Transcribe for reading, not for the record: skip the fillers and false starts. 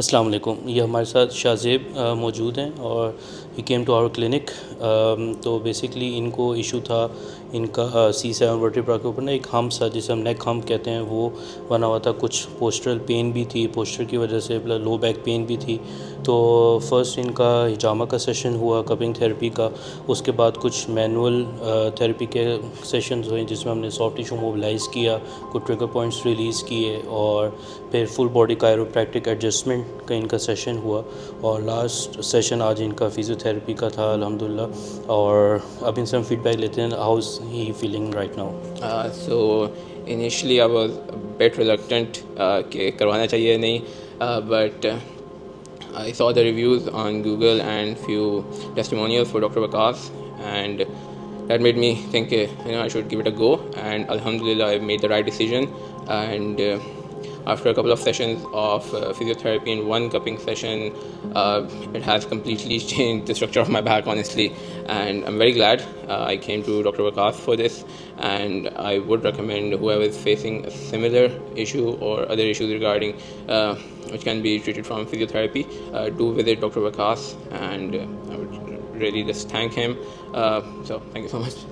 अस्सलाम वालेकुम। ये हमारे साथ शाहज़ेब मौजूद हैं और ही केम टू आवर क्लिनिक। तो बेसिकली इनको इशू था, इनका C7 वर्टेब्रा के ऊपर ना एक हम्प सा, जिसे हम नेक हम्प कहते हैं, वो बना हुआ था। कुछ पोस्टरल पेन भी थी, पोस्टर की वजह से लो बैक पेन भी थी। तो फर्स्ट इनका हिजामा का सेशन हुआ, कपिंग थेरेपी का। उसके बाद कुछ मैनुअल थेरेपी के सेशंस हुए जिसमें हमने सॉफ्ट टिश्यू मोबिलाइज़ किया, कुछ ट्रिगर पॉइंट्स रिलीज़ किए, और फिर फुल बॉडी कायरोप्रैक्टिक एडजस्टमेंट का इनका सेशन हुआ। और लास्ट सेशन आज इनका फिज़ियोथेरेपी का था अल्हम्दुलिल्लाह। और अब इनसे हम फीडबैक लेते हैं, how is he feeling right now. So initially I was a bit reluctant कि करवाना चाहिए नहीं, but I saw the reviews on Google and few testimonials for Dr. Vikas, and that made me think I should give it a go, and alhamdulillah I made the right decision. And after a couple of sessions of physiotherapy and one cupping session, it has completely changed the structure of my back, honestly, and I'm very glad I came to Dr. Vikas for this. And I would recommend whoever is facing a similar issue or other issues regarding which can be treated from physiotherapy, do visit Dr. Vikas, and I would really just thank him. So thank you so much.